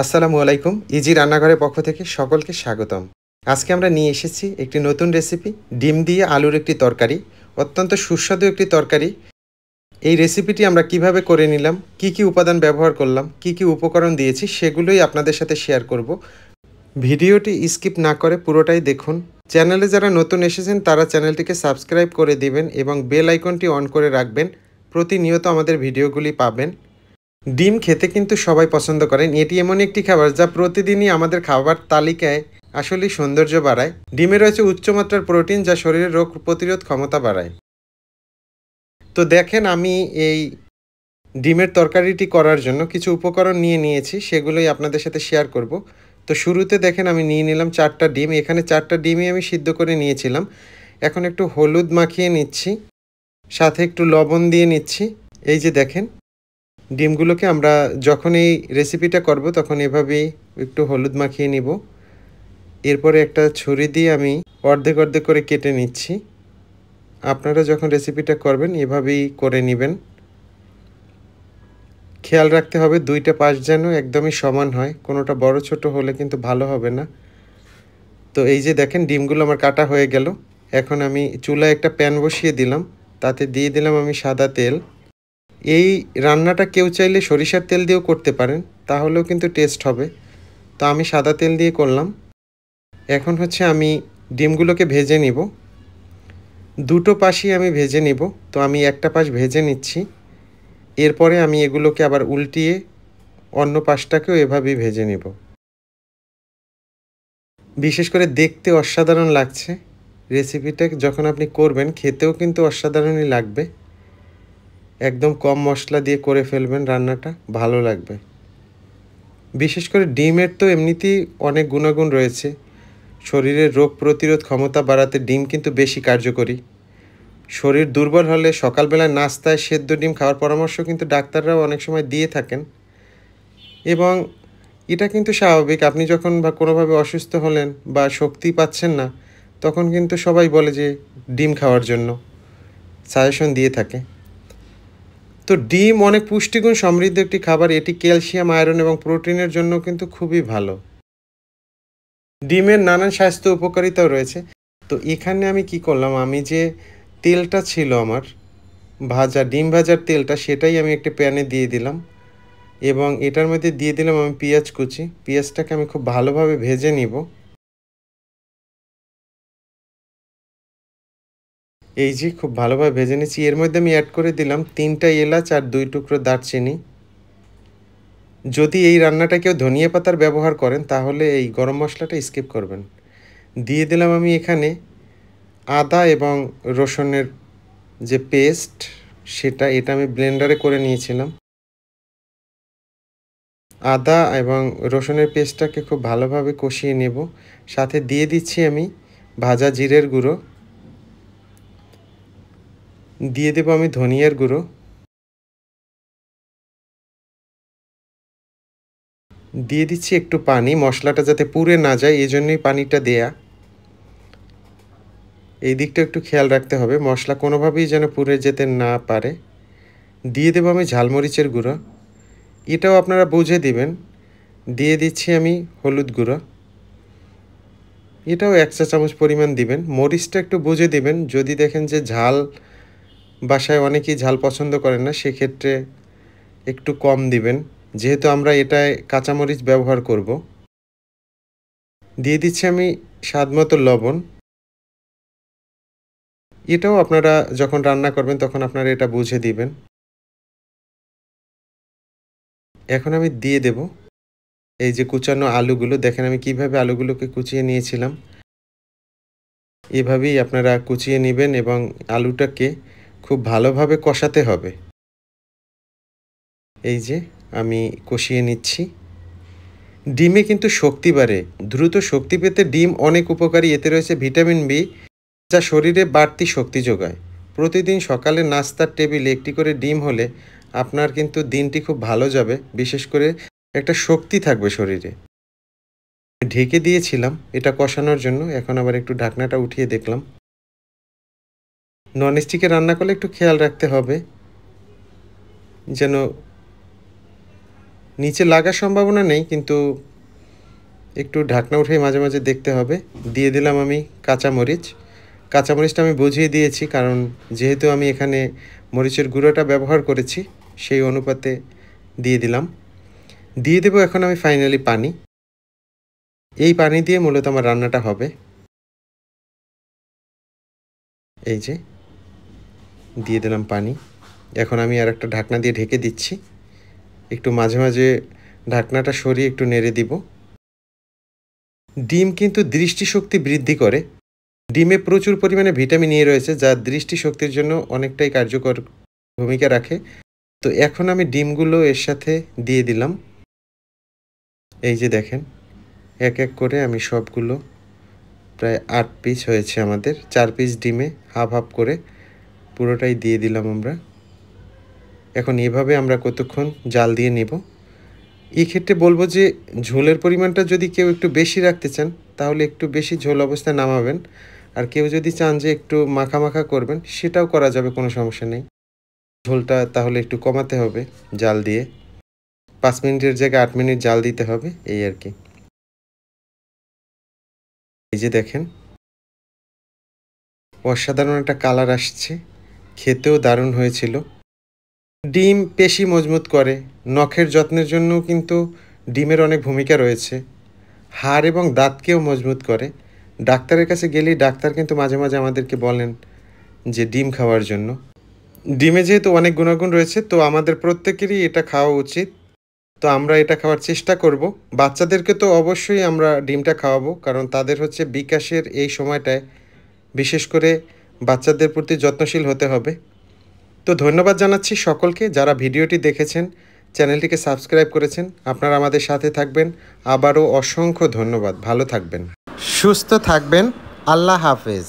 আসসালামু আলাইকুম। ইজি রান্নাঘরের পক্ষ থেকে সকলকে স্বাগতম। আজকে আমরা নিয়ে এসেছি একটি নতুন রেসিপি, ডিম দিয়ে আলুর একটি তরকারি। অত্যন্ত সুস্বাদু একটি তরকারি। এই রেসিপিটি আমরা কিভাবে করে নিলাম, কি উপাদান ব্যবহার করলাম, কি উপকরণ দিয়েছি সেগুলোই আপনাদের সাথে শেয়ার করব। ভিডিওটি স্কিপ না করে পুরোটাই দেখুন। চ্যানেলে যারা নতুন এসেছেন তারা চ্যানেলটিকে সাবস্ক্রাইব করে দিবেন এবং বেল আইকনটি অন করে রাখবেন। প্রতিনিয়ত আমাদের ভিডিওগুলি পাবেন। ডিম খেতে কিন্তু সবাই পছন্দ করেন। এটি এমন একটি খাবার যা প্রতিদিনই আমাদের খাবার তালিকায় আসলেই সৌন্দর্য বাড়ায়। ডিমে রয়েছে উচ্চমাত্রার প্রোটিন যা শরীরের রোগ প্রতিরোধ ক্ষমতা বাড়ায়। তো দেখেন, আমি এই ডিমের তরকারিটি করার জন্য কিছু উপকরণ নিয়ে নিয়েছি, সেগুলোই আপনাদের সাথে শেয়ার করব। তো শুরুতে দেখেন আমি নিয়ে নিলাম 4টা ডিম। এখানে 4টা ডিমই আমি সিদ্ধ করে নিয়েছিলাম। এখন একটু হলুদ মাখিয়ে নিচ্ছি, সাথে একটু লবণ দিয়ে নিচ্ছি। এই যে দেখেন, ডিমগুলোকে আমরা যখন এই রেসিপিটা করব তখন এভাবেই একটু হলুদ মাখিয়ে নিব। এরপরে একটা ছুরি দিয়ে আমি অর্ধেক অর্ধেক করে কেটে নিচ্ছি। আপনারা যখন রেসিপিটা করবেন এভাবেই করে নেবেন। খেয়াল রাখতে হবে দুইটা পাশ যেন একদমই সমান হয়, কোনোটা বড় ছোট হলে কিন্তু ভালো হবে না। তো এই যে দেখেন, ডিমগুলো আমার কাটা হয়ে গেল। এখন আমি চুলায় একটা প্যান বসিয়ে দিলাম, তাতে দিয়ে দিলাম আমি সাদা তেল। এই রান্নাটা কেউ চাইলে সরিষার তেল দিয়েও করতে পারেন, তাহলেও কিন্তু টেস্ট হবে। তো আমি সাদা তেল দিয়ে করলাম। এখন হচ্ছে আমি ডিমগুলোকে ভেজে নিব। দুটো পাশই আমি ভেজে নিব। তো আমি একটা পাশ ভেজে নিচ্ছি। এরপরে আমি এগুলোকে আবার উল্টিয়ে অন্য পাশটাকেও এভাবেই ভেজে নিব। বিশেষ করে দেখতে অসাধারণ লাগছে। রেসিপিটা যখন আপনি করবেন খেতেও কিন্তু অসাধারণই লাগবে। একদম কম মশলা দিয়ে করে ফেলবেন, রান্নাটা ভালো লাগবে। বিশেষ করে ডিমের তো এমনিতেই অনেক গুণাগুণ রয়েছে। শরীরের রোগ প্রতিরোধ ক্ষমতা বাড়াতে ডিম কিন্তু বেশি কার্যকরী। শরীর দুর্বল হলে সকালবেলায় নাস্তায় সেদ্ধ ডিম খাওয়ার পরামর্শ কিন্তু ডাক্তাররাও অনেক সময় দিয়ে থাকেন। এবং এটা কিন্তু স্বাভাবিক। আপনি যখন বা কোনোভাবে অসুস্থ হলেন বা শক্তি পাচ্ছেন না, তখন কিন্তু সবাই বলে যে ডিম খাওয়ার জন্য সাজেশন দিয়ে থাকে। তো ডিম অনেক পুষ্টিগুণ সমৃদ্ধ একটি খাবার। এটি ক্যালসিয়াম, আয়রন এবং প্রোটিনের জন্য কিন্তু খুবই ভালো। ডিমের নানান স্বাস্থ্য উপকারিতাও রয়েছে। তো এখানে আমি কি করলাম, আমি যে তেলটা ছিল আমার ভাজা, ডিম ভাজার তেলটা, সেটাই আমি একটা প্যানে দিয়ে দিলাম এবং এটার মধ্যে দিয়ে দিলাম আমি পেঁয়াজ কুচি। পেঁয়াজটাকে আমি খুব ভালোভাবে ভেজে নিব। এই যে খুব ভালোভাবে ভেজে নিচ্ছি। এর মধ্যে আমি অ্যাড করে দিলাম 3টা এলাচ আর 2 টুকরো দারচিনি। যদি এই রান্নাটা কেউ ধনিয়া পাতার ব্যবহার করেন তাহলে এই গরম মশলাটা স্কিপ করবেন। দিয়ে দিলাম আমি এখানে আদা এবং রসুনের যে পেস্ট, এটা আমি ব্লেন্ডারে করে নিয়েছিলাম। আদা এবং রসুনের পেস্টটাকে খুব ভালোভাবে কষিয়ে নেব। সাথে দিয়ে দিচ্ছি আমি ভাজা জিরের গুঁড়ো, দিয়ে দেব আমি ধনিয়ার গুঁড়ো, দিয়ে দিচ্ছি একটু পানি, মশলাটা যাতে পুড়ে না যায় এজন্যই পানিটা দেয়া। এই দিকটা একটু খেয়াল রাখতে হবে, মশলা কোনোভাবেই যেন পুড়ে যেতে না পারে। দিয়ে দেব আমি ঝালমরিচের গুঁড়ো, এটাও আপনারা বুঝে দিবেন। দিয়ে দিচ্ছি আমি হলুদ গুঁড়ো, এটাও 1 চা চামচ পরিমাণ দিবেন। মরিচটা একটু বুঝে দিবেন, যদি দেখেন যে ঝাল, বাসায় অনেকেই ঝাল পছন্দ করেন না, সেক্ষেত্রে একটু কম দিবেন, যেহেতু আমরা এটায় কাঁচামরিচ ব্যবহার করব। দিয়ে দিচ্ছি আমি স্বাদমতো লবণ, এটাও আপনারা যখন রান্না করবেন তখন আপনারা এটা বুঝে দিবেন। এখন আমি দিয়ে দেব এই যে কুচানো আলুগুলো। দেখেন আমি কিভাবে আলুগুলোকে কুচিয়ে নিয়েছিলাম। এভাবেই আপনারা কুচিয়ে নেবেন এবং আলুটাকে খুব ভালোভাবে কষাতে হবে। এই যে আমি কষিয়ে নিচ্ছি। ডিমে কিন্তু শক্তি বাড়ে। দ্রুত শক্তি পেতে ডিম অনেক উপকারী। এতে রয়েছে ভিটামিন বি, যা শরীরে বাড়তি শক্তি যোগায়। প্রতিদিন সকালে নাস্তার টেবিলে একটি করে ডিম হলে আপনার কিন্তু দিনটি খুব ভালো যাবে। বিশেষ করে একটা শক্তি থাকবে শরীরে। ঢেকে দিয়েছিলাম এটা কষানোর জন্য। এখন আবার একটু ঢাকনাটা উঠিয়ে দেখলাম। ননস্টিকে রান্না করলে একটু খেয়াল রাখতে হবে যেন নিচে লাগার সম্ভাবনা নেই, কিন্তু একটু ঢাকনা উঠে মাঝে মাঝে দেখতে হবে। দিয়ে দিলাম আমি কাঁচামরিচ। কাঁচামরিচটা আমি বুঝিয়ে দিয়েছি, কারণ যেহেতু আমি এখানে মরিচের গুঁড়োটা ব্যবহার করেছি সেই অনুপাতে দিয়ে দিলাম। দিয়ে দেবো এখন আমি ফাইনালি পানি। এই পানি দিয়ে মূলত আমার রান্নাটা হবে। এই যে দিয়ে দিলাম পানি। এখন আমি আর একটা ঢাকনা দিয়ে ঢেকে দিচ্ছি। একটু মাঝে মাঝে ঢাকনাটা সরিয়ে একটু নেড়ে দিব। ডিম কিন্তু দৃষ্টিশক্তি বৃদ্ধি করে। ডিমে প্রচুর পরিমাণে ভিটামিন এ রয়েছে, যা দৃষ্টিশক্তির জন্য অনেকটাই কার্যকর ভূমিকা রাখে। তো এখন আমি ডিমগুলো এর সাথে দিয়ে দিলাম। এই যে দেখেন, এক এক করে আমি সবগুলো, প্রায় 8 পিস হয়েছে আমাদের, 4 পিস ডিমে হাফ হাফ করে পুরোটাই দিয়ে দিলাম আমরা। এখন এভাবে আমরা কতক্ষণ জাল দিয়ে নেব। এই ক্ষেত্রে বলবো যে ঝোলের পরিমাণটা যদি কেউ একটু বেশি রাখতে চান তাহলে একটু বেশি ঝোল অবস্থায় নামাবেন, আর কেউ যদি চান যে একটু মাখা মাখা করবেন সেটাও করা যাবে, কোনো সমস্যা নেই। ঝোলটা তাহলে একটু কমাতে হবে জাল দিয়ে। 5 মিনিটের জায়গায় 8 মিনিট জাল দিতে হবে, এই আর কি। এই যে দেখেন, অসাধারণ একটা কালার আসছে, খেতেও দারুণ হয়েছিল। ডিম পেশি মজবুত করে, নখের যত্নের জন্যও কিন্তু ডিমের অনেক ভূমিকা রয়েছে। হাড় এবং দাঁতকেও মজবুত করে। ডাক্তারের কাছে গেলেই ডাক্তার কিন্তু মাঝে মাঝে আমাদেরকে বলেন যে ডিম খাওয়ার জন্য। ডিমে যেহেতু অনেক গুণাগুণ রয়েছে, তো আমাদের প্রত্যেকেরই এটা খাওয়া উচিত। তো আমরা এটা খাওয়ার চেষ্টা করব। বাচ্চাদেরকে তো অবশ্যই আমরা ডিমটা খাওয়াবো, কারণ তাদের হচ্ছে বিকাশের এই সময়টায় বিশেষ করে বাচ্চাদের প্রতি যত্নশীল হতে হবে। তো ধন্যবাদ জানাচ্ছি সকলকে যারা ভিডিওটি দেখেছেন, চ্যানেলটিকে সাবস্ক্রাইব করেছেন। আপনারা আমাদের সাথে থাকবেন। আবারও অসংখ্য ধন্যবাদ। ভালো থাকবেন, সুস্থ থাকবেন। আল্লাহ হাফেজ।